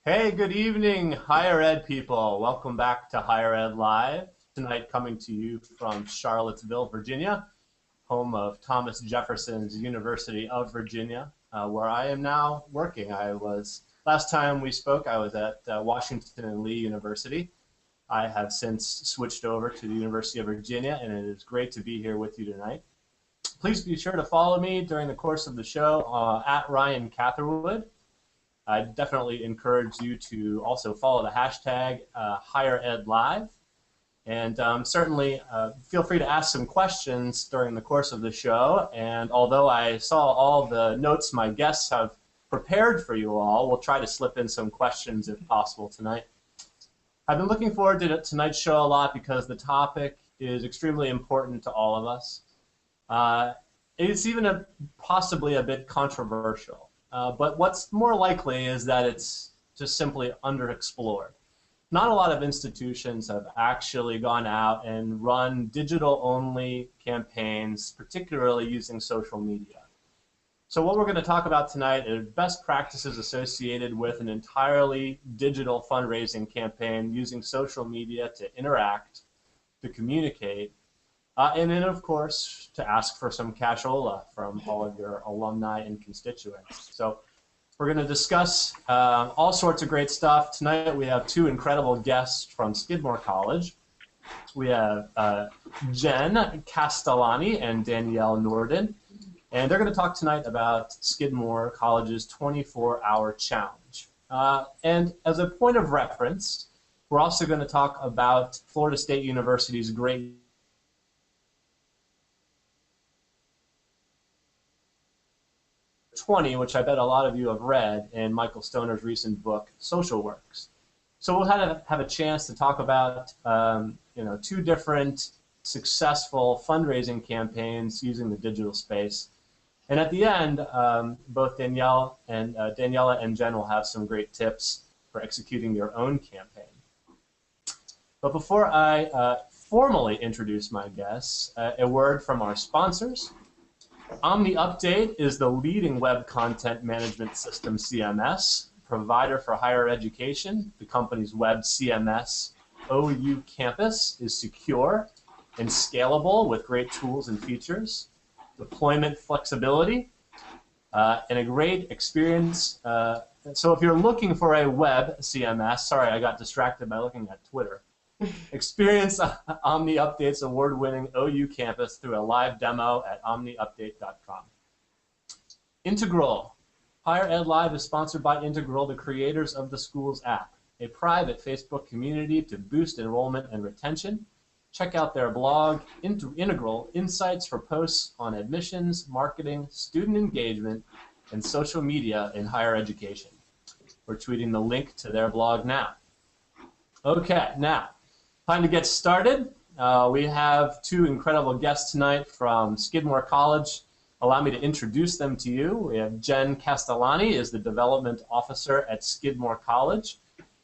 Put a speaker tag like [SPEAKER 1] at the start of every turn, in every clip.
[SPEAKER 1] Hey, good evening, higher ed people. Welcome back to Higher Ed Live. Tonight, coming to you from Charlottesville, Virginia, home of Thomas Jefferson's University of Virginia, where I am now working. Last time we spoke, I was at Washington and Lee University. I have since switched over to the University of Virginia, and it is great to be here with you tonight. Please be sure to follow me during the course of the show at Ryan Catherwood. I definitely encourage you to also follow the hashtag HigherEdLive. And certainly feel free to ask some questions during the course of the show. And although I saw all the notes my guests have prepared for you all, we'll try to slip in some questions if possible tonight. I've been looking forward to tonight's show a lot because the topic is extremely important to all of us. It's even possibly a bit controversial. But what's more likely is that it's just simply underexplored. Not a lot of institutions have actually gone out and run digital-only campaigns, particularly using social media. So what we're going to talk about tonight is best practices associated with an entirely digital fundraising campaign using social media to interact, to communicate, and then, of course, to ask for some cashola from all of your alumni and constituents. So we're going to discuss all sorts of great stuff. Tonight we have two incredible guests from Skidmore College. We have Jen Castellani and Danielle Norden, and they're going to talk tonight about Skidmore College's 24-hour challenge. And as a point of reference, we're also going to talk about Florida State University's great which I bet a lot of you have read in Michael Stoner's recent book, Social Works. So we'll have a chance to talk about two different successful fundraising campaigns using the digital space. And at the end, both Daniela and Jen will have some great tips for executing your own campaign. But before I formally introduce my guests, a word from our sponsors. Omni Update is the leading web content management system CMS provider for higher education. The company's web CMS, OU Campus, is secure and scalable with great tools and features, deployment flexibility, and a great experience. So if you're looking for a web CMS, sorry, I got distracted by looking at Twitter. Experience Omni Update's award-winning OU campus through a live demo at omniupdate.com. Integral. Higher Ed Live is sponsored by Integral, the creators of the Schools app, a private Facebook community to boost enrollment and retention. Check out their blog, Integral Insights for posts on admissions, marketing, student engagement, and social media in higher education. We're tweeting the link to their blog now. Okay, now, time to get started. We have two incredible guests tonight from Skidmore College. Allow me to introduce them to you. We have Jen Castellani, is the Development Officer at Skidmore College.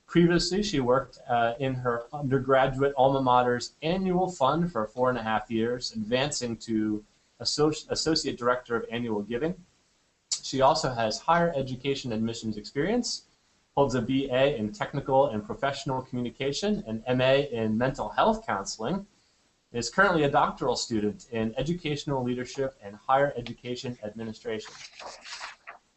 [SPEAKER 1] Previously, she worked in her undergraduate alma mater's annual fund for 4.5 years, advancing to Associate Director of Annual Giving. She also has higher education admissions experience, holds a BA in Technical and Professional Communication, an MA in Mental Health Counseling, is currently a doctoral student in Educational Leadership and Higher Education Administration.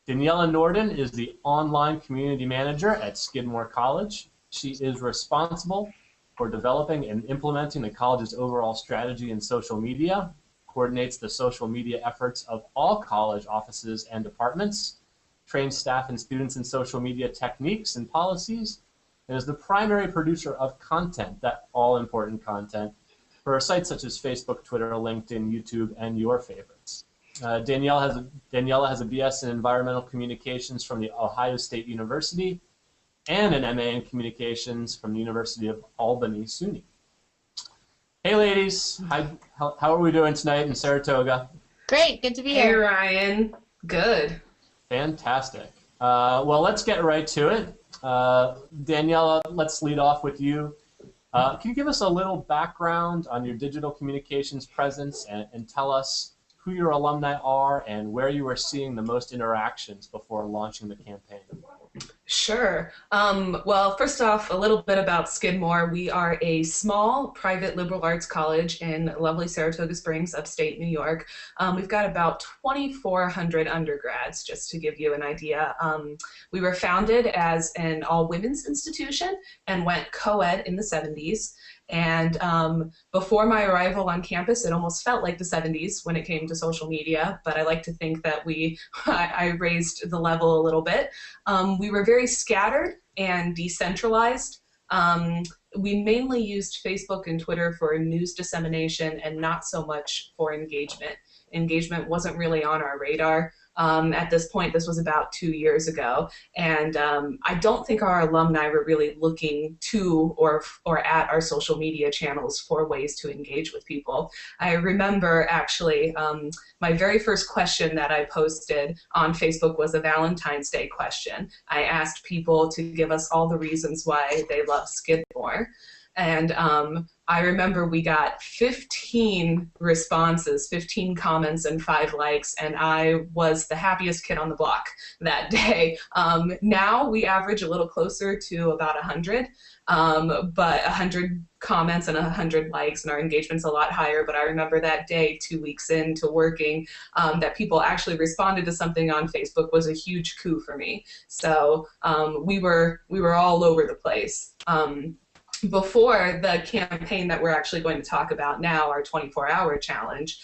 [SPEAKER 1] Daniela Norden is the Online Community Manager at Skidmore College. She is responsible for developing and implementing the college's overall strategy in social media, coordinates the social media efforts of all college offices and departments, trains staff and students in social media techniques and policies, and is the primary producer of content, that all-important content, for sites such as Facebook, Twitter, LinkedIn, YouTube, and your favorites. Daniela has a BS in Environmental Communications from the Ohio State University and an MA in Communications from the University of Albany, SUNY. Hey, ladies. How are we doing tonight in Saratoga?
[SPEAKER 2] Great. Good to be
[SPEAKER 3] Hey,
[SPEAKER 2] here.
[SPEAKER 3] Ryan. Good.
[SPEAKER 1] Fantastic. Well, let's get right to it. Daniela, let's lead off with you. Can you give us a little background on your digital communications presence and tell us who your alumni are and where you are seeing the most interactions before launching the campaign.
[SPEAKER 3] Sure. Well, first off, a little bit about Skidmore. We are a small private liberal arts college in lovely Saratoga Springs, upstate New York. We've got about 2,400 undergrads, just to give you an idea. We were founded as an all-women's institution and went co-ed in the 70s. And before my arrival on campus, it almost felt like the 70s when it came to social media, but I like to think that I raised the level a little bit. We were very scattered and decentralized. We mainly used Facebook and Twitter for news dissemination and not so much for engagement. Engagement wasn't really on our radar. At this point, this was about 2 years ago, and I don't think our alumni were really looking to or at our social media channels for ways to engage with people. I remember actually my very first question that I posted on Facebook was a Valentine's Day question. I asked people to give us all the reasons why they love Skidmore. And I remember we got 15 responses, 15 comments, and 5 likes, and I was the happiest kid on the block that day. Now we average a little closer to about 100, but 100 comments and 100 likes, and our engagement's a lot higher. But I remember that day, 2 weeks into working, that people actually responded to something on Facebook was a huge coup for me. So we were all over the place. Before the campaign that we're actually going to talk about now, our 24-hour challenge,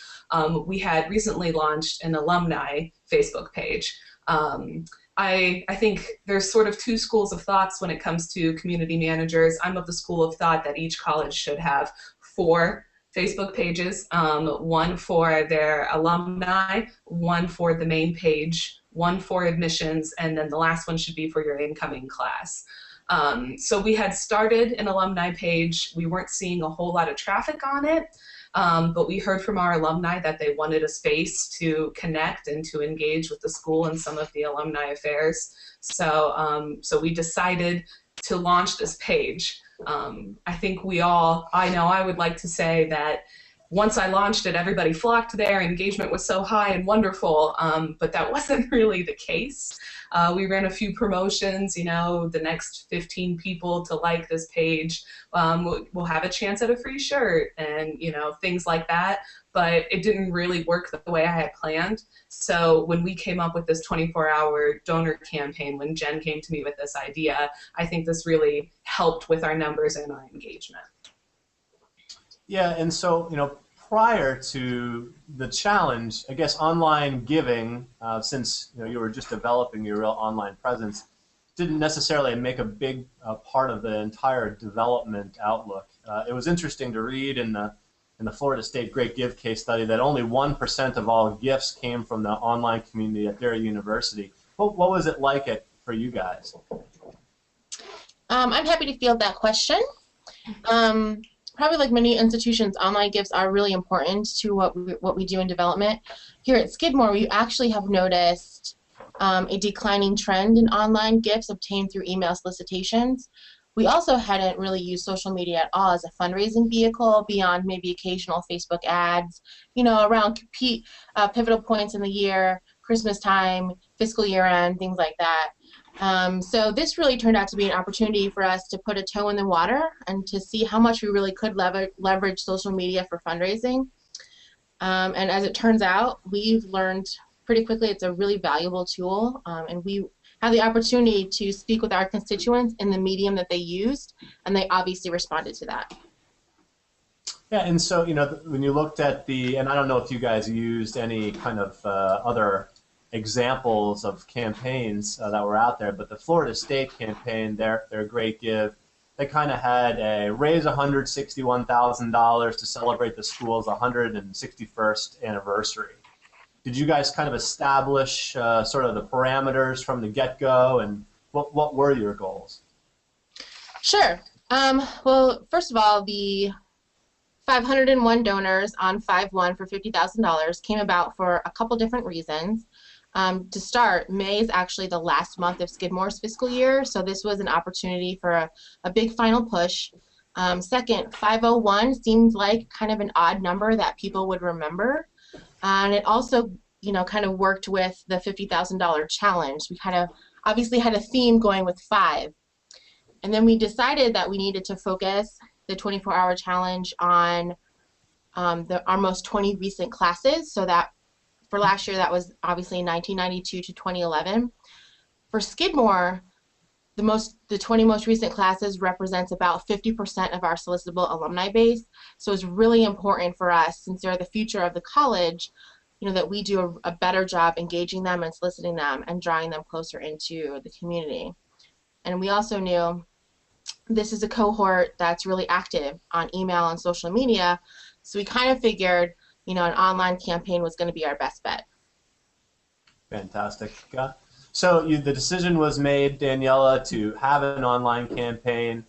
[SPEAKER 3] we had recently launched an alumni Facebook page. I think there's sort of 2 schools of thoughts when it comes to community managers. I'm of the school of thought that each college should have 4 Facebook pages, 1 for their alumni, 1 for the main page, 1 for admissions, and then the last one should be for your incoming class. So we had started an alumni page. We weren't seeing a whole lot of traffic on it, but we heard from our alumni that they wanted a space to connect and to engage with the school and some of the alumni affairs. So we decided to launch this page. I think I know I would like to say that once I launched it, everybody flocked there. Engagement was so high and wonderful, but that wasn't really the case. We ran a few promotions, the next 15 people to like this page will have a chance at a free shirt and, things like that. But it didn't really work the way I had planned. So when we came up with this 24-hour donor campaign, when Jen came to me with this idea, I think this really helped with our numbers and our engagement.
[SPEAKER 1] Yeah, and so, prior to the challenge, I guess online giving, since you were just developing your real online presence, didn't necessarily make a big part of the entire development outlook. It was interesting to read in the Florida State Great Give case study that only 1% of all gifts came from the online community at their university. What was it like for you guys?
[SPEAKER 2] I'm happy to field that question. Probably like many institutions, online gifts are really important to what we do in development. Here at Skidmore, we actually have noticed a declining trend in online gifts obtained through email solicitations. We also hadn't really used social media at all as a fundraising vehicle beyond maybe occasional Facebook ads, around pivotal points in the year, Christmas time, fiscal year end, things like that. So this really turned out to be an opportunity for us to put a toe in the water and to see how much we really could leverage social media for fundraising. And as it turns out, we've learned pretty quickly it's a really valuable tool, and we have the opportunity to speak with our constituents in the medium that they used, and they obviously responded to that.
[SPEAKER 1] Yeah, and so, when you looked at and I don't know if you guys used any kind of other examples of campaigns that were out there, but the Florida State campaign, their Great Give, they kind of had a raise $161,000 to celebrate the school's 161st anniversary. Did you guys kind of establish sort of the parameters from the get-go, and what were your goals?
[SPEAKER 2] Sure. Well, first of all, the 501 donors on 5/1 for $50,000 came about for a couple different reasons. To start, May is actually the last month of Skidmore's fiscal year, so this was an opportunity for a big final push. Second, 501 seemed like kind of an odd number that people would remember. And it also, kind of worked with the $50,000 challenge. We kind of obviously had a theme going with 5. And then we decided that we needed to focus the 24-hour challenge on our most 20 recent classes. So that for last year, that was obviously 1992 to 2011. For Skidmore, the 20 most recent classes represents about 50% of our solicitable alumni base. So it's really important for us, since they're the future of the college, that we do a better job engaging them and soliciting them and drawing them closer into the community. And we also knew this is a cohort that's really active on email and social media, so we kind of figured, an online campaign was going to be our best bet.
[SPEAKER 1] Fantastic. So the decision was made, Daniela, to have an online campaign.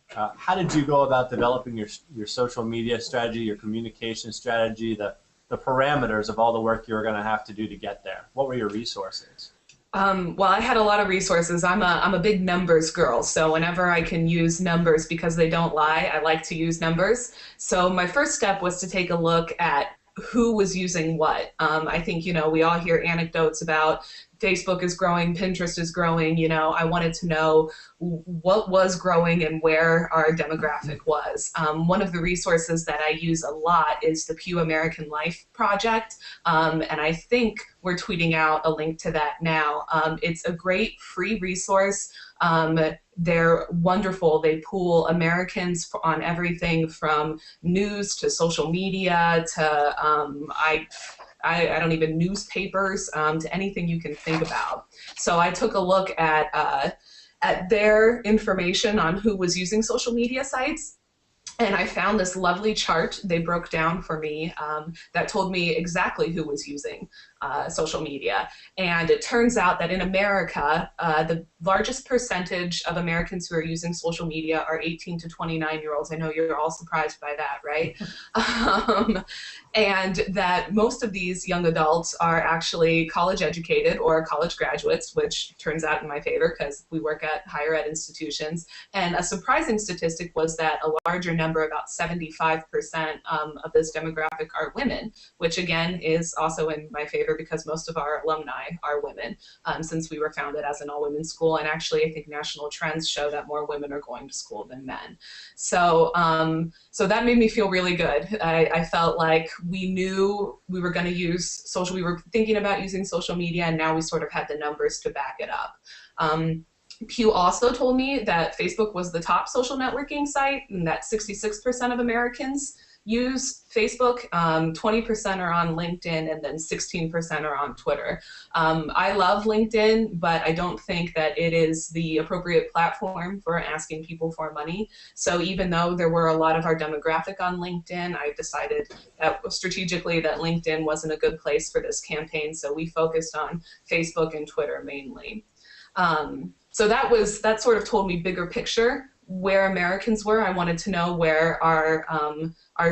[SPEAKER 1] How did you go about developing your social media strategy, your communication strategy, the parameters of all the work you were going to have to do to get there? What were your resources?
[SPEAKER 3] Well, I had a lot of resources. I'm a big numbers girl, so whenever I can use numbers because they don't lie, I like to use numbers. So my first step was to take a look at who was using what. I think, we all hear anecdotes about Facebook is growing, Pinterest is growing. I wanted to know what was growing and where our demographic was. One of the resources that I use a lot is the Pew American Life Project, and I think we're tweeting out a link to that now. It's a great free resource. They're wonderful. They pool Americans on everything from news to social media to I don't even newspapers, to anything you can think about. So I took a look at their information on who was using social media sites, and I found this lovely chart they broke down for me that told me exactly who was using social media. And it turns out that in America, the largest percentage of Americans who are using social media are 18 to 29-year-olds. I know you're all surprised by that, right? And that most of these young adults are actually college educated or college graduates, which turns out in my favor because we work at higher ed institutions. And a surprising statistic was that a larger number, about 75% of this demographic, are women, which again is also in my favor because most of our alumni are women, since we were founded as an all-women school. And actually, I think national trends show that more women are going to school than men. So so that made me feel really good. I felt like we knew we were going to use social, we were thinking about using social media, and now we sort of had the numbers to back it up. Pew also told me that Facebook was the top social networking site and that 66% of Americans use Facebook, 20% are on LinkedIn, and then 16% are on Twitter. I love LinkedIn, but I don't think that it is the appropriate platform for asking people for money. So even though there were a lot of our demographic on LinkedIn, I decided that strategically that LinkedIn wasn't a good place for this campaign, so we focused on Facebook and Twitter mainly. So that sort of told me bigger picture where Americans were. I wanted to know where our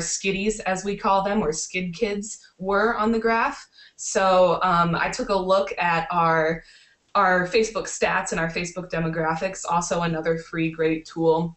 [SPEAKER 3] skiddies, as we call them, or skid kids, were on the graph. So I took a look at our Facebook stats and our Facebook demographics, also another free great tool,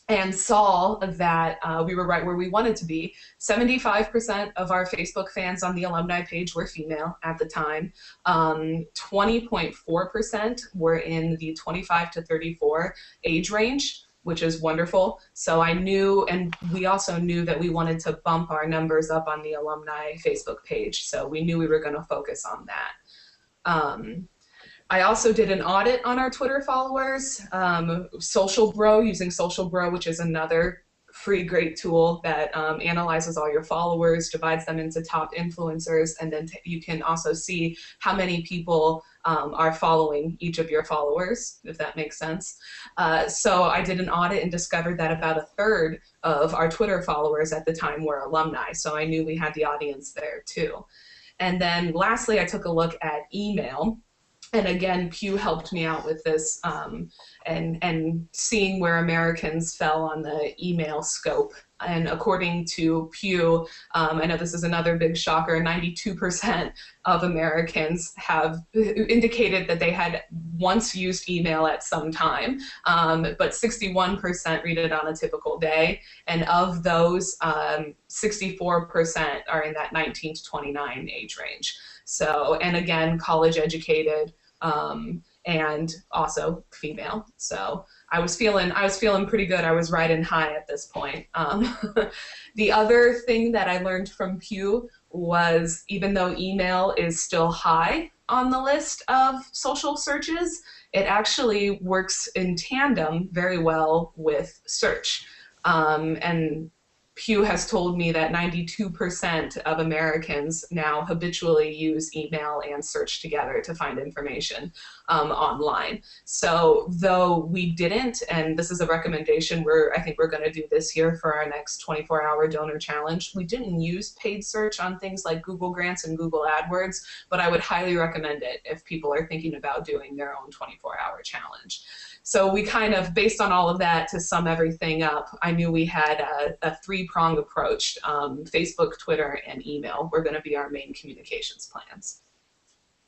[SPEAKER 3] and saw that we were right where we wanted to be. 75% of our Facebook fans on the alumni page were female at the time. 20.4% were in the 25 to 34 age range, which is wonderful. So I knew, and we also knew that we wanted to bump our numbers up on the alumni Facebook page. So we knew we were going to focus on that. I also did an audit on our Twitter followers. Social Bro, using Social Bro, which is another free great tool that analyzes all your followers, divides them into top influencers, and then you can also see how many people are following each of your followers, if that makes sense. So I did an audit and discovered that about a third of our Twitter followers at the time were alumni, so I knew we had the audience there too. And then lastly, I took a look at email. And again, Pew helped me out with this, and seeing where Americans fell on the email scope And according to Pew, I know this is another big shocker, 92% of Americans have indicated that they had once used email at some time, but 61% read it on a typical day. And of those, 64% are in that 19 to 29 age range. So, and again, college educated, and also female. So I was feeling pretty good. I was riding high at this point. The other thing that I learned from Pew was, even though email is still high on the list of social searches, it actually works in tandem very well with search. And Pew has told me that 92% of Americans now habitually use email and search together to find information online. So though we didn't, and this is a recommendation I think we're going to do this year for our next 24-hour donor challenge, we didn't use paid search on things like Google Grants and Google AdWords, but I would highly recommend it if people are thinking about doing their own 24-hour challenge. So we kind of, based on all of that, to sum everything up, I knew we had a three-pronged approach. Facebook, Twitter, and email were going to be our main communications plans.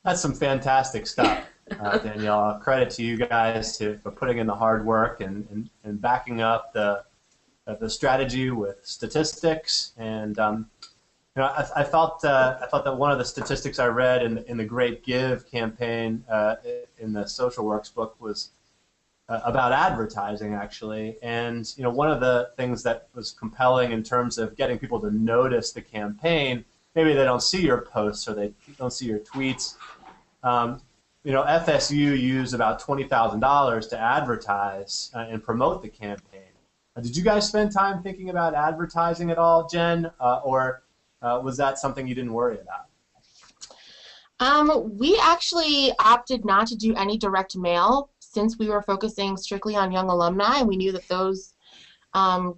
[SPEAKER 1] That's some fantastic stuff, Danielle. Credit to you guys for putting in the hard work and backing up the strategy with statistics. And I felt that one of the statistics I read in the Great Give campaign in the Social Works book was about advertising, actually. And one of the things that was compelling in terms of getting people to notice the campaign, maybe they don't see your posts or they don't see your tweets. FSU used about $20,000 to advertise and promote the campaign. Did you guys spend time thinking about advertising at all, Jen, or was that something you didn't worry about?
[SPEAKER 2] We actually opted not to do any direct mail since we were focusing strictly on young alumni, and we knew that those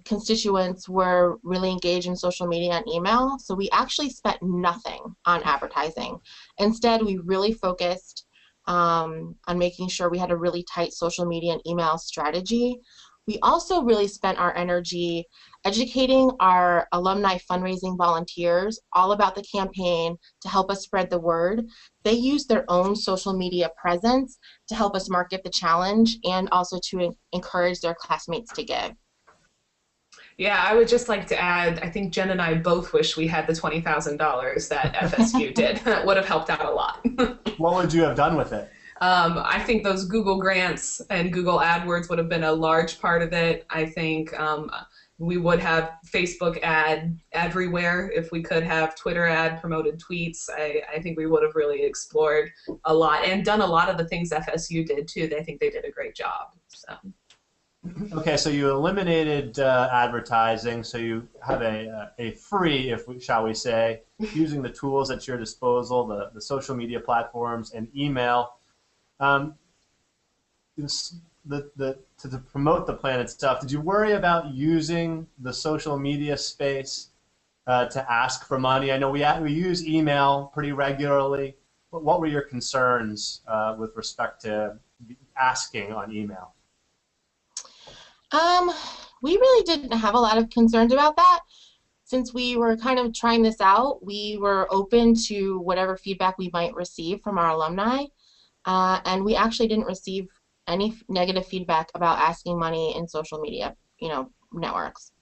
[SPEAKER 2] constituents were really engaged in social media and email. So we actually spent nothing on advertising. Instead, we really focused on making sure we had a really tight social media and email strategy. We also really spent our energy educating our alumni fundraising volunteers all about the campaign to help us spread the word. They used their own social media presence to help us market the challenge and also to encourage their classmates to give.
[SPEAKER 3] Yeah, I would just like to add, I think Jen and I both wish we had the $20,000 that FSU did. That would have helped out a lot.
[SPEAKER 1] What would you have done with it?
[SPEAKER 3] I think those Google Grants and Google AdWords would have been a large part of it. I think we would have Facebook ad everywhere if we could have Twitter ad promoted tweets. I think we would have really explored a lot and done a lot of the things FSU did too. I think they did a great job. So.
[SPEAKER 1] Okay, so you eliminated advertising, so you have a free, shall we say, using the tools at your disposal, the social media platforms and email. To promote the plan itself, did you worry about using the social media space to ask for money? I know we use email pretty regularly, but what were your concerns with respect to asking on email?
[SPEAKER 2] We really didn't have a lot of concerns about that. Since we were kind of trying this out, we were open to whatever feedback we might receive from our alumni. And we actually didn't receive any negative feedback about asking money in social media, networks.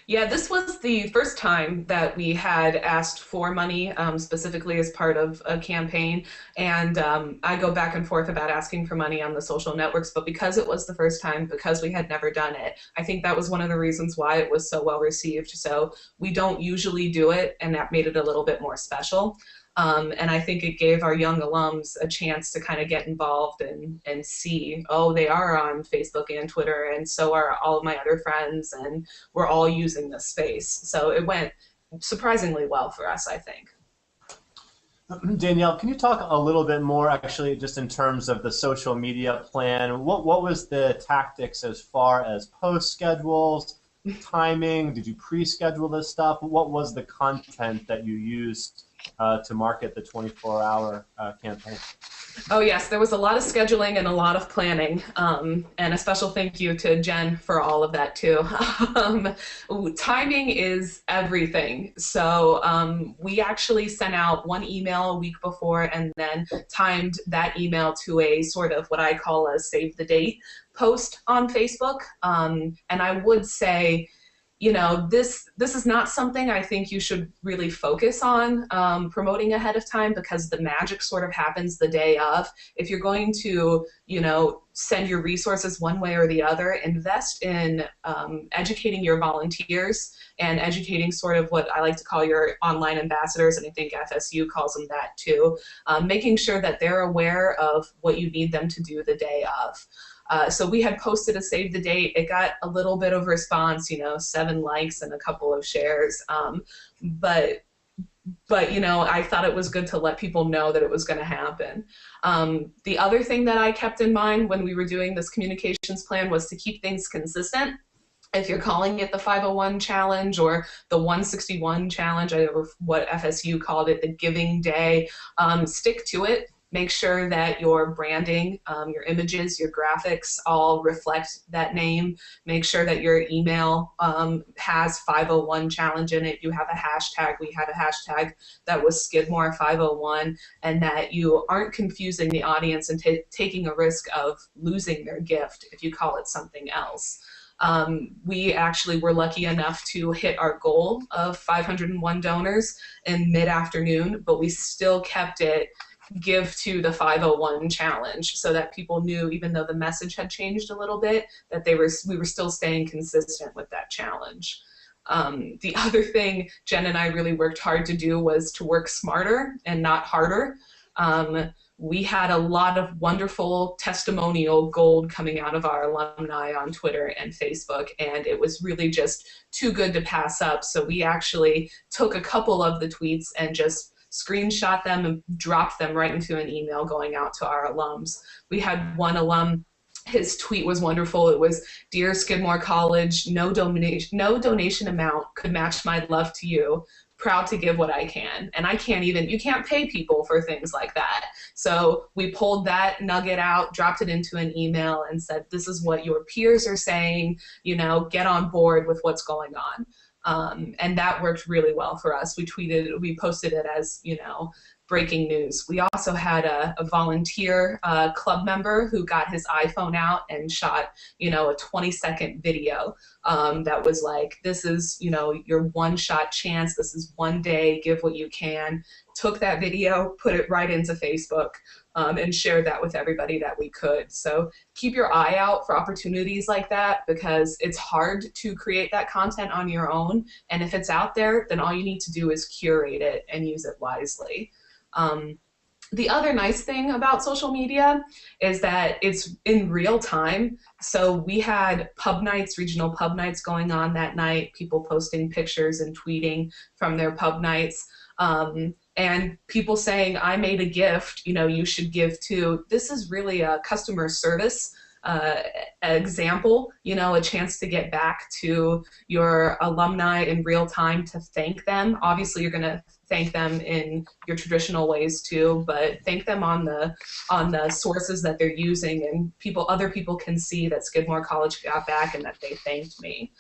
[SPEAKER 3] Yeah, this was the first time that we had asked for money specifically as part of a campaign. And I go back and forth about asking for money on the social networks, but because it was the first time, because we had never done it, I think that was one of the reasons why it was so well received. So we don't usually do it, and that made it a little bit more special. And I think it gave our young alums a chance to kind of get involved and see, oh, they are on Facebook and Twitter, and so are all of my other friends, and we're all using this space. So it went surprisingly well for us, I think.
[SPEAKER 1] Danielle, can you talk a little bit more, actually, just in terms of the social media plan? What was the tactics as far as post schedules, timing? Did you pre-schedule this stuff? What was the content that you used to market the 24-hour campaign?
[SPEAKER 3] Oh yes, there was a lot of scheduling and a lot of planning, and a special thank you to Jen for all of that too. Timing is everything. So we actually sent out one email a week before and then timed that email to a sort of what I call a save the date post on Facebook. And I would say, you know, this is not something I think you should really focus on promoting ahead of time, because the magic sort of happens the day of. If you're going to, you know, send your resources one way or the other, invest in educating your volunteers and educating sort of what I like to call your online ambassadors, and I think FSU calls them that too, making sure that they're aware of what you need them to do the day of. So we had posted a save the date. It got a little bit of response, you know, 7 likes and a couple of shares. But you know, I thought it was good to let people know that it was going to happen. The other thing that I kept in mind when we were doing this communications plan was to keep things consistent. If you're calling it the 501 challenge or the 161 challenge, or what FSU called it, the giving day, stick to it. Make sure that your branding, your images, your graphics all reflect that name. Make sure that your email has 501 challenge in it. You have a hashtag. We had a hashtag that was Skidmore 501, and that you aren't confusing the audience and taking a risk of losing their gift if you call it something else. We actually were lucky enough to hit our goal of 501 donors in mid-afternoon, but we still kept it give to the 501 challenge, so that people knew, even though the message had changed a little bit, that we were still staying consistent with that challenge. The other thing Jen and I really worked hard to do was to work smarter and not harder. We had a lot of wonderful testimonial gold coming out of our alumni on Twitter and Facebook, and it was really just too good to pass up. So we actually took a couple of the tweets and just screenshot them and dropped them right into an email going out to our alums. We had one alum, his tweet was wonderful. It was, "Dear Skidmore College, no donation amount could match my love to you. Proud to give what I can." And you can't pay people for things like that. So we pulled that nugget out, dropped it into an email and said, this is what your peers are saying, you know, get on board with what's going on. And that worked really well for us. We posted it as, you know, breaking news. We also had a volunteer club member who got his iPhone out and shot, you know, a 20-second video that was like, this is, you know, your one-shot chance. This is one day. Give what you can. Took that video, put it right into Facebook, and shared that with everybody that we could. So keep your eye out for opportunities like that, because it's hard to create that content on your own. And if it's out there, then all you need to do is curate it and use it wisely. The other nice thing about social media is that it's in real time. So we had pub nights, regional pub nights going on that night, people posting pictures and tweeting from their pub nights. And people saying, I made a gift, you know, you should give too. This is really a customer service example, you know, a chance to get back to your alumni in real time to thank them. Obviously, you're going to thank them in your traditional ways too, but thank them on the sources that they're using, and other people can see that Skidmore College got back and that they thanked me.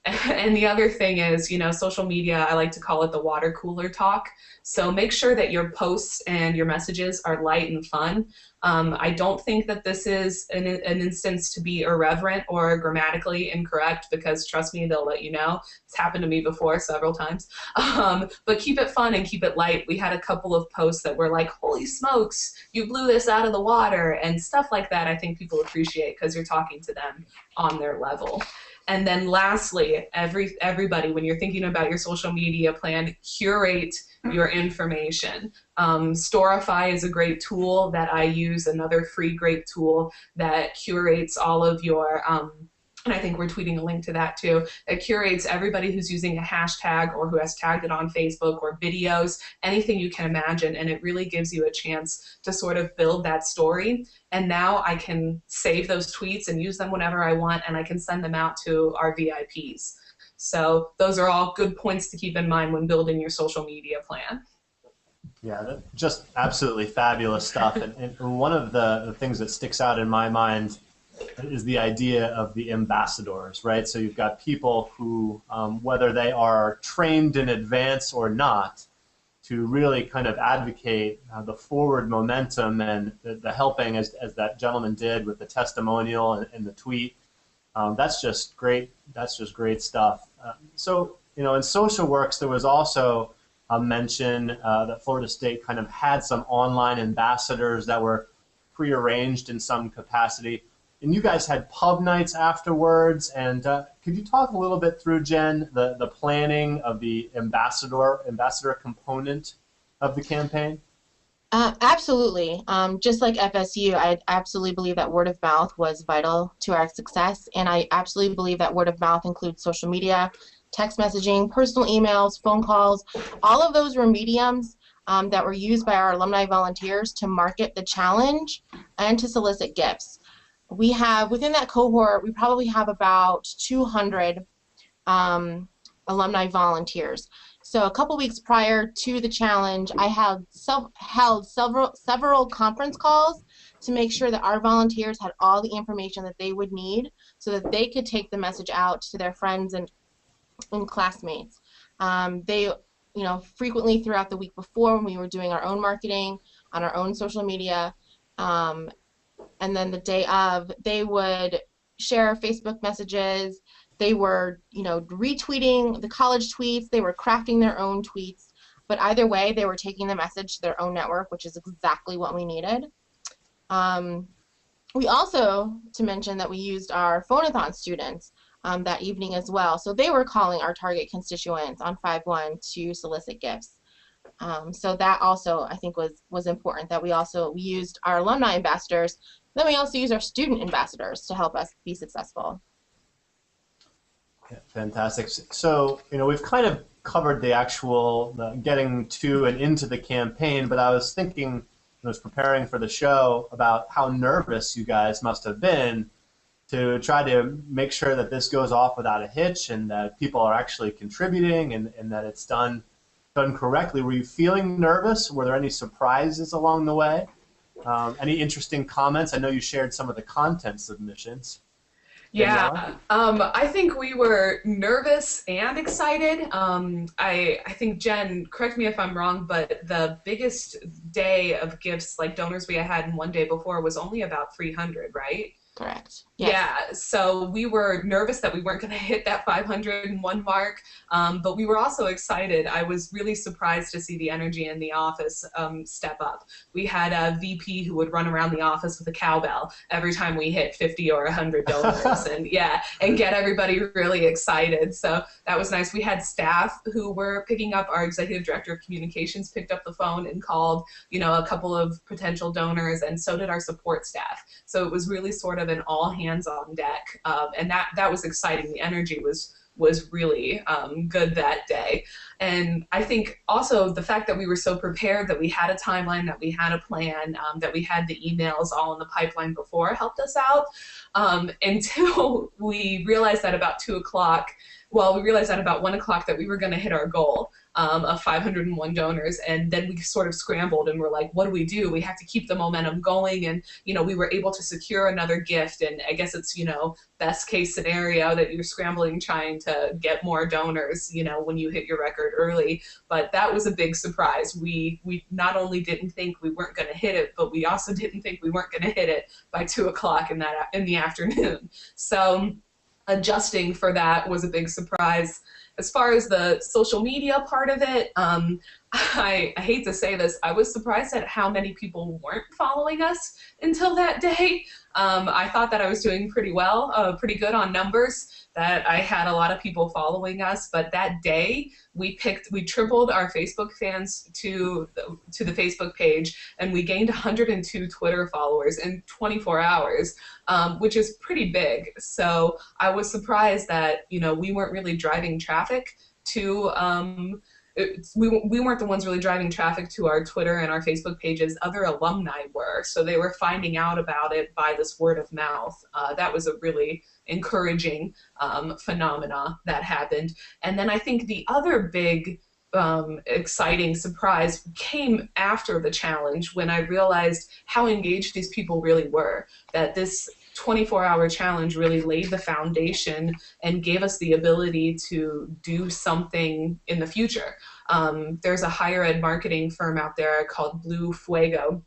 [SPEAKER 3] And the other thing is, you know, social media, I like to call it the water cooler talk. So make sure that your posts and your messages are light and fun. I don't think that this is an instance to be irreverent or grammatically incorrect, because trust me, they'll let you know. It's happened to me before several times. But keep it fun and keep it light. We had a couple of posts that were like, holy smokes, you blew this out of the water, and stuff like that. I think people appreciate, because you're talking to them on their level. And then lastly, everybody, when you're thinking about your social media plan, curate your information. Storify is a great tool that I use, another free great tool that curates all of your, and I think we're tweeting a link to that too, that curates everybody who's using a hashtag or who has tagged it on Facebook, or videos, anything you can imagine, and it really gives you a chance to sort of build that story. And now I can save those tweets and use them whenever I want, and I can send them out to our VIPs. So those are all good points to keep in mind when building your social media plan.
[SPEAKER 1] Yeah, just absolutely fabulous stuff. And one of the things that sticks out in my mind is the idea of the ambassadors, right? So you've got people who, whether they are trained in advance or not, to really kind of advocate the forward momentum and the helping, as that gentleman did with the testimonial and the tweet. That's just great. That's just great stuff. So, in Social Works, there was also a mention that Florida State kind of had some online ambassadors that were prearranged in some capacity. And you guys had pub nights afterwards. And could you talk a little bit through, Jen, the planning of the ambassador component of the campaign?
[SPEAKER 2] Absolutely. Just like FSU, I absolutely believe that word of mouth was vital to our success. And I absolutely believe that word of mouth includes social media, text messaging, personal emails, phone calls. All of those were mediums that were used by our alumni volunteers to market the challenge and to solicit gifts. We have, within that cohort, we probably have about 200 alumni volunteers. So a couple weeks prior to the challenge, I held several conference calls to make sure that our volunteers had all the information that they would need so that they could take the message out to their friends and classmates. They, frequently throughout the week before, when we were doing our own marketing on our own social media, and then the day of, they would share Facebook messages. They were, retweeting the college tweets. They were crafting their own tweets. But either way, they were taking the message to their own network, which is exactly what we needed. We also, to mention that we used our phone-a-thon students that evening as well. So they were calling our target constituents on 5/1 to solicit gifts. So that also, I think, was important, that we used our alumni ambassadors. Then we also use our student ambassadors to help us be successful.
[SPEAKER 1] Yeah, fantastic. So, we've kind of covered the actual getting to and into the campaign, but I was thinking, when I was preparing for the show, about how nervous you guys must have been to try to make sure that this goes off without a hitch and that people are actually contributing and that it's done correctly. Were you feeling nervous? Were there any surprises along the way? Any interesting comments? I know you shared some of the content submissions.
[SPEAKER 3] Yeah, I think we were nervous and excited. I think, Jen, correct me if I'm wrong, but the biggest day of gifts, like donors we had in one day before, was only about 300, right?
[SPEAKER 2] Correct. Yes.
[SPEAKER 3] Yeah, so we were nervous that we weren't going to hit that 501 mark, but we were also excited. I was really surprised to see the energy in the office step up. We had a VP who would run around the office with a cowbell every time we hit 50 or 100 donors, and get everybody really excited. So that was nice. We had staff who were picking up. Our executive director of communications picked up the phone and called, a couple of potential donors, and so did our support staff. So it was really sort of an all hands on deck, and that was exciting. The energy was really good that day. And I think also the fact that we were so prepared, that we had a timeline, that we had a plan, that we had the emails all in the pipeline before, helped us out, until we realized that about 2 o'clock. Well, we realized at about 1 o'clock that we were going to hit our goal of 501 donors, and then we sort of scrambled and were like, what do we do? We have to keep the momentum going, and we were able to secure another gift, and I guess it's best case scenario that you're scrambling trying to get more donors when you hit your record early. But that was a big surprise. We not only didn't think we weren't going to hit it, but we also didn't think we weren't going to hit it by 2 o'clock in the afternoon. So adjusting for that was a big surprise. As far as the social media part of it, I hate to say this, I was surprised at how many people weren't following us until that day. I thought that I was doing pretty well, pretty good on numbers, that I had a lot of people following us, but that day we tripled our Facebook fans to the Facebook page, and we gained 102 Twitter followers in 24 hours, which is pretty big. So I was surprised that we weren't really driving traffic to we weren't the ones really driving traffic to our Twitter and our Facebook pages. Other alumni were, so they were finding out about it by this word of mouth. That was a really encouraging phenomena that happened. And then I think the other big exciting surprise came after the challenge, when I realized how engaged these people really were, that this 24-hour challenge really laid the foundation and gave us the ability to do something in the future. There's a higher ed marketing firm out there called Blue Fuego,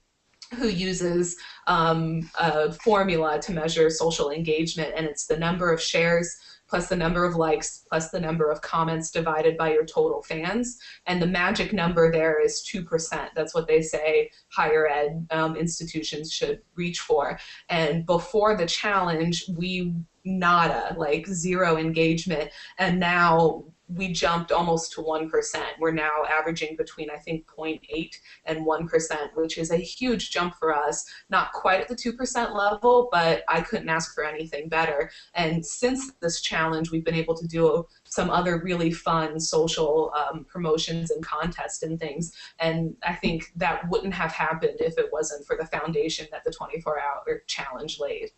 [SPEAKER 3] who uses a formula to measure social engagement, and it's the number of shares plus the number of likes plus the number of comments divided by your total fans. And the magic number there is 2%. That's what they say higher ed institutions should reach for. And before the challenge, we nada, like zero engagement. And now we jumped almost to 1%. We're now averaging between, I think, 0.8 and 1%, which is a huge jump for us. Not quite at the 2% level, but I couldn't ask for anything better. And since this challenge, we've been able to do some other really fun social promotions and contests and things. And I think that wouldn't have happened if it wasn't for the foundation that the 24-hour challenge laid.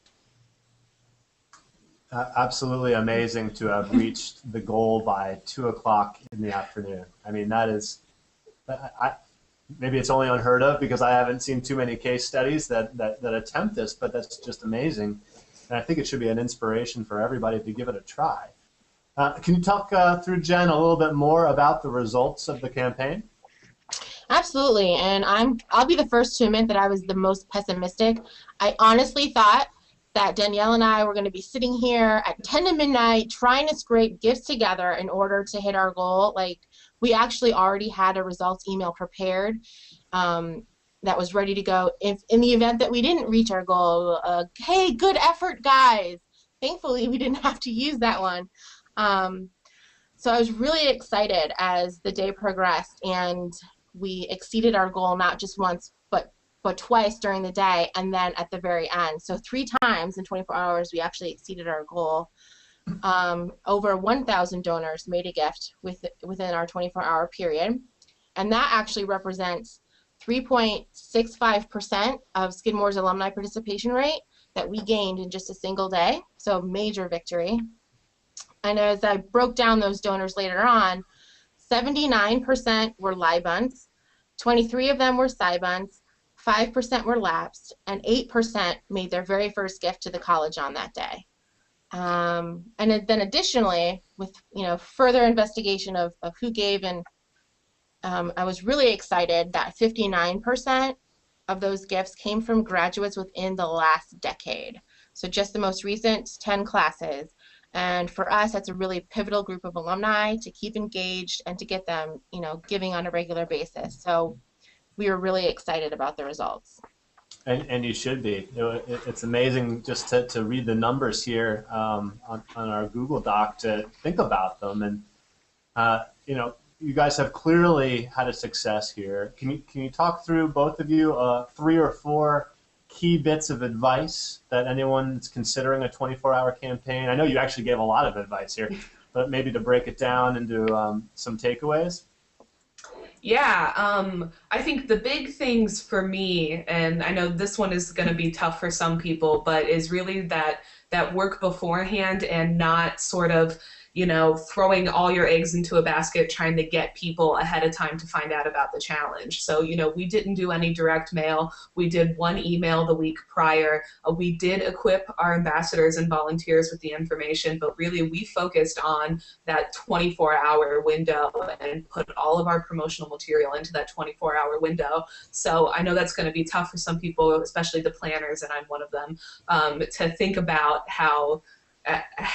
[SPEAKER 1] Absolutely amazing to have reached the goal by 2 o'clock in the afternoon. I mean, that is, maybe it's only unheard of because I haven't seen too many case studies that attempt this, but that's just amazing. And I think it should be an inspiration for everybody to give it a try. Can you talk through, Jen, a little bit more about the results of the campaign?
[SPEAKER 2] Absolutely, and I'll be the first to admit that I was the most pessimistic. I honestly thought that Danielle and I were going to be sitting here at 10 to midnight trying to scrape gifts together in order to hit our goal. Like, we actually already had a results email prepared that was ready to go if in the event that we didn't reach our goal. Hey, good effort, guys. Thankfully, we didn't have to use that one. So I was really excited as the day progressed, and we exceeded our goal not just once, but twice during the day, and then at the very end. So 3 times in 24 hours, we actually exceeded our goal. Over 1,000 donors made a gift within our 24-hour period, and that actually represents 3.65% of Skidmore's alumni participation rate that we gained in just a single day. So major victory. And as I broke down those donors later on, 79% were Libunts, 23 of them were Sibunts, 5% were lapsed, and 8% made their very first gift to the college on that day. And then additionally, with further investigation of who gave, and I was really excited that 59% of those gifts came from graduates within the last decade. So just the most recent 10 classes. And for us, that's a really pivotal group of alumni to keep engaged and to get them, giving on a regular basis. So we were really excited about the results.
[SPEAKER 1] And you should be. It's amazing just to read the numbers here on our Google Doc, to think about them. And, you guys have clearly had a success here. Can you talk through, both of you, 3 or 4 key bits of advice that anyone's considering a 24-hour campaign? I know you actually gave a lot of advice here, but maybe to break it down into some takeaways.
[SPEAKER 3] Yeah, I think the big things for me, and I know this one is going to be tough for some people, but is really that work beforehand and not sort of, throwing all your eggs into a basket trying to get people ahead of time to find out about the challenge. So, we didn't do any direct mail. We did 1 email the week prior. We did equip our ambassadors and volunteers with the information, but really we focused on that 24-hour window and put all of our promotional material into that 24-hour window. So I know that's going to be tough for some people, especially the planners, and I'm one of them, to think about how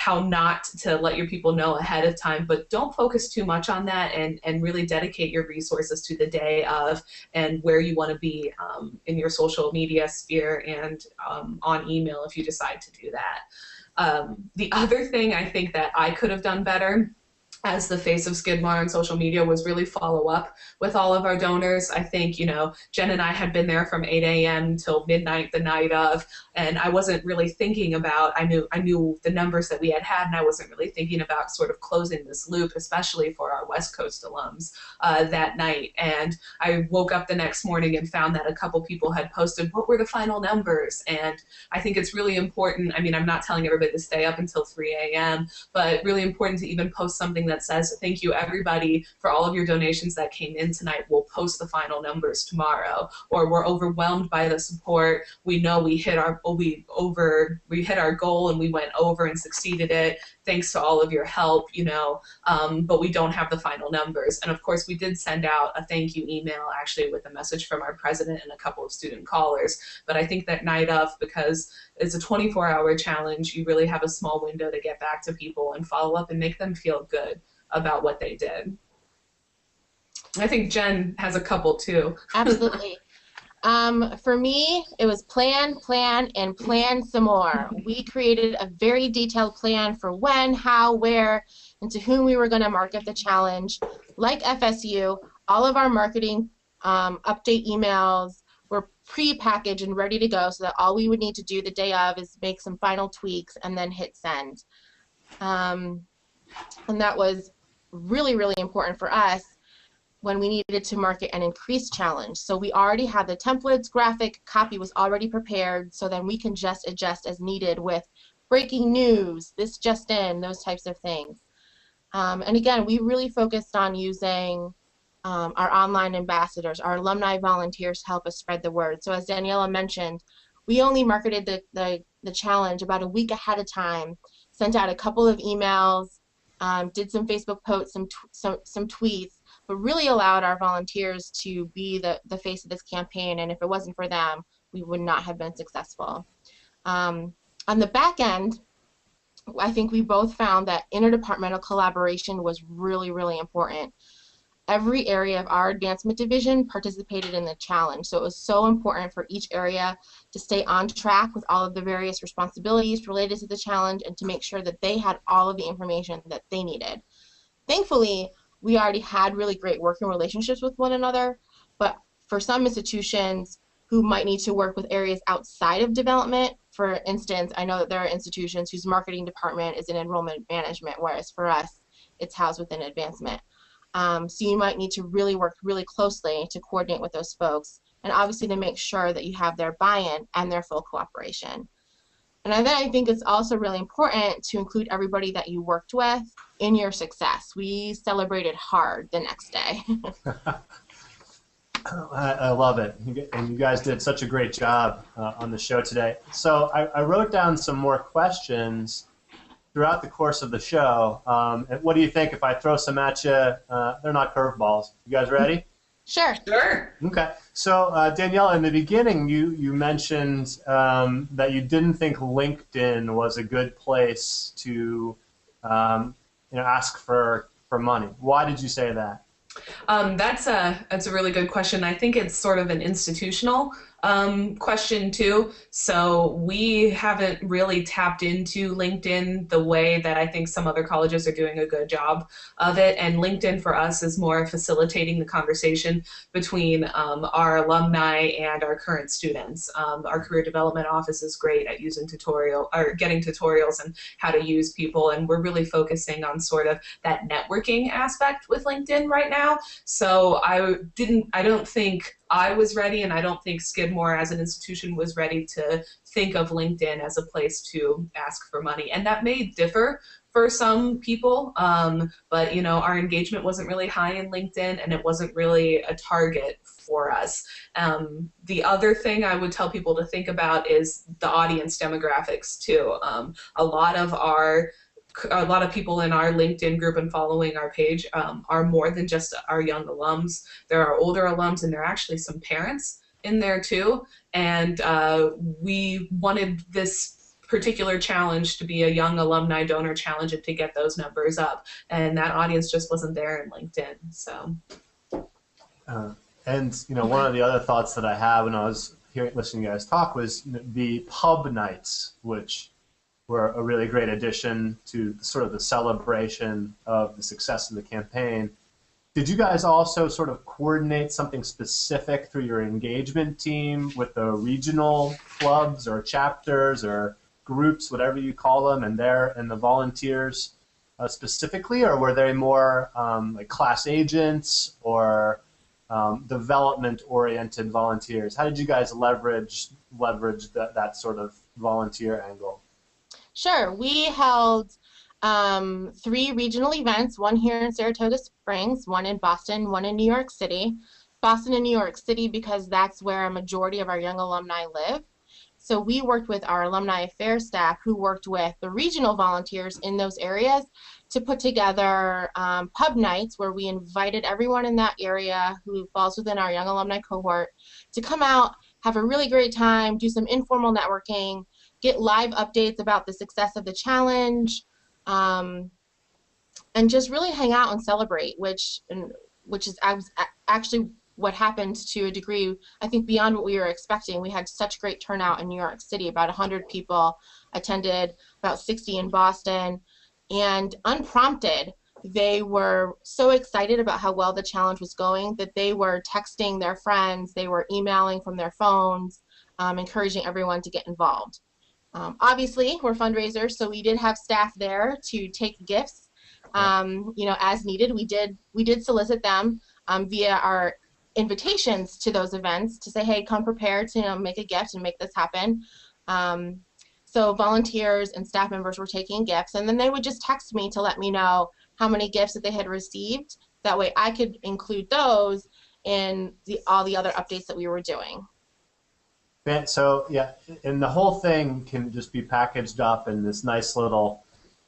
[SPEAKER 3] not to let your people know ahead of time, but don't focus too much on that, and really dedicate your resources to the day of and where you want to be in your social media sphere and on email if you decide to do that. The other thing I think that I could have done better as the face of Skidmore on social media, was really follow up with all of our donors. I think, Jen and I had been there from 8 a.m. till midnight the night of, and I wasn't really thinking about, I knew the numbers that we had, and I wasn't really thinking about sort of closing this loop, especially for our West Coast alums that night. And I woke up the next morning and found that a couple people had posted, what were the final numbers? And I think it's really important. I mean, I'm not telling everybody to stay up until 3 a.m., but really important to even post something that says, thank you everybody for all of your donations that came in tonight. We'll post the final numbers tomorrow. Or we're overwhelmed by the support. We know we hit our goal and we went over and succeeded it. Thanks to all of your help, but we don't have the final numbers. And of course, we did send out a thank you email actually with a message from our president and a couple of student callers. But I think that night of, because it's a 24-hour challenge, you really have a small window to get back to people and follow up and make them feel good about what they did. I think Jen has a couple too.
[SPEAKER 2] Absolutely. For me, it was plan, and plan some more. We created a very detailed plan for when, how, where, and to whom we were going to market the challenge. Like FSU, all of our marketing update emails were pre-packaged and ready to go, so that all we would need to do the day of is make some final tweaks and then hit send. And that was really, really important for us when we needed to market an increased challenge. So we already had the templates, graphic, copy was already prepared, so then we can just adjust as needed with breaking news, this just in, those types of things. And again, we really focused on using our online ambassadors, our alumni volunteers to help us spread the word. So as Daniela mentioned, we only marketed the challenge about a week ahead of time, sent out a couple of emails, did some Facebook posts, some tweets, but really allowed our volunteers to be the face of this campaign, and if it wasn't for them, we would not have been successful. On the back end, I think we both found that interdepartmental collaboration was really, really important. Every area of our advancement division participated in the challenge, so it was so important for each area to stay on track with all of the various responsibilities related to the challenge and to make sure that they had all of the information that they needed. Thankfully, we already had really great working relationships with one another, but for some institutions who might need to work with areas outside of development, for instance, I know that there are institutions whose marketing department is in enrollment management, whereas for us, it's housed within advancement. So you might need to really work really closely to coordinate with those folks, and obviously to make sure that you have their buy-in and their full cooperation. And then I think it's also really important to include everybody that you worked with in your success. We celebrated hard the next day.
[SPEAKER 1] I love it. And you guys did such a great job on the show today. So I wrote down some more questions throughout the course of the show. And what do you think if I throw some at you? They're not curveballs. You guys ready?
[SPEAKER 2] Sure.
[SPEAKER 3] Sure.
[SPEAKER 1] Okay. So Danielle, in the beginning, you mentioned that you didn't think LinkedIn was a good place to ask for money. Why did you say that?
[SPEAKER 3] That's a really good question. I think it's sort of an institutional question too. So we haven't really tapped into LinkedIn the way that I think some other colleges are doing a good job of it. And LinkedIn for us is more facilitating the conversation between our alumni and our current students. Our career development office is great at using getting tutorials and how to use people, and we're really focusing on sort of that networking aspect with LinkedIn right now. So I don't think I was ready, and I don't think Skidmore as an institution was ready to think of LinkedIn as a place to ask for money. And that may differ for some people, but our engagement wasn't really high in LinkedIn, and it wasn't really a target for us. The other thing I would tell people to think about is the audience demographics too. A lot of people in our LinkedIn group and following our page are more than just our young alums. There are older alums, and there are actually some parents in there too. And we wanted this particular challenge to be a young alumni donor challenge and to get those numbers up. And that audience just wasn't there in LinkedIn. So.
[SPEAKER 1] And one of the other thoughts that I had when I was listening to you guys talk was the pub nights, which were a really great addition to sort of the celebration of the success of the campaign. Did you guys also sort of coordinate something specific through your engagement team with the regional clubs or chapters or groups, whatever you call them, and the volunteers specifically, or were they more like class agents or development-oriented volunteers? How did you guys leverage that sort of volunteer angle?
[SPEAKER 2] Sure. We held 3 regional events, one here in Saratoga Springs, one in Boston, one in New York City. Boston and New York City because that's where a majority of our young alumni live. So we worked with our alumni affairs staff who worked with the regional volunteers in those areas to put together pub nights where we invited everyone in that area who falls within our young alumni cohort to come out, have a really great time, do some informal networking, get live updates about the success of the challenge, and just really hang out and celebrate, which is actually what happened to a degree, I think, beyond what we were expecting. We had such great turnout in New York City. About 100 people attended, about 60 in Boston, and unprompted, they were so excited about how well the challenge was going that they were texting their friends, they were emailing from their phones, encouraging everyone to get involved. Obviously, we're fundraisers, so we did have staff there to take gifts, as needed. We did solicit them via our invitations to those events to say, hey, come prepared to make a gift and make this happen. So volunteers and staff members were taking gifts, and then they would just text me to let me know how many gifts that they had received. That way I could include those in all the other updates that we were doing.
[SPEAKER 1] So yeah, and the whole thing can just be packaged up in this nice little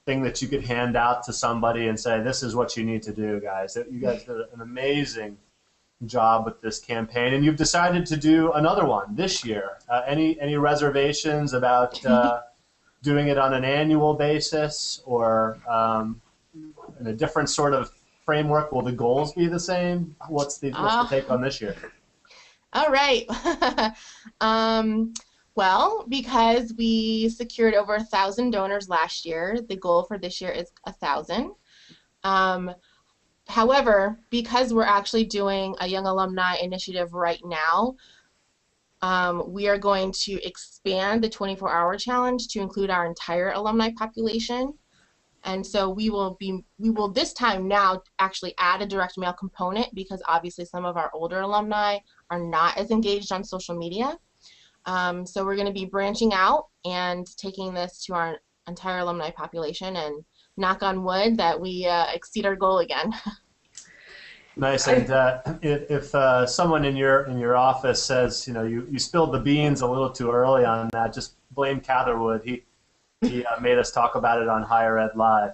[SPEAKER 1] thing that you could hand out to somebody and say, this is what you need to do, guys. You guys did an amazing job with this campaign, and you've decided to do another one this year. Any reservations about doing it on an annual basis or in a different sort of framework? Will the goals be the same? What's the take on this year?
[SPEAKER 2] All right. Well, because we secured over 1,000 donors last year, the goal for this year is 1,000. However, because we're actually doing a Young Alumni Initiative right now, we are going to expand the 24-hour challenge to include our entire alumni population. And so we will this time now actually add a direct mail component because obviously some of our older alumni are not as engaged on social media. So we're going to be branching out and taking this to our entire alumni population, and knock on wood that we exceed our goal again.
[SPEAKER 1] Nice. And if someone in your office says, you spilled the beans a little too early on that, just blame Catherwood. He made us talk about it on Higher Ed Live.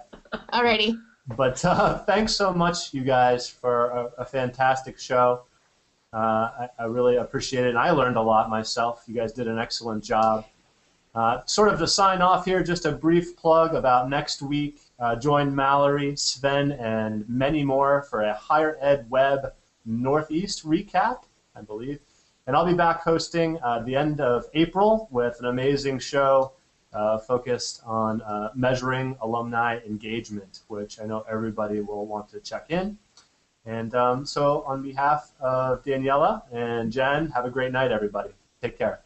[SPEAKER 2] Alrighty.
[SPEAKER 1] But thanks so much, you guys, for a fantastic show. I really appreciate it, and I learned a lot myself. You guys did an excellent job. Sort of to sign off here, just a brief plug about next week. Join Mallory, Sven, and many more for a Higher Ed Web Northeast recap, I believe. And I'll be back hosting the end of April with an amazing show focused on measuring alumni engagement, which I know everybody will want to check in. And so on behalf of Daniela and Jen, have a great night, everybody. Take care.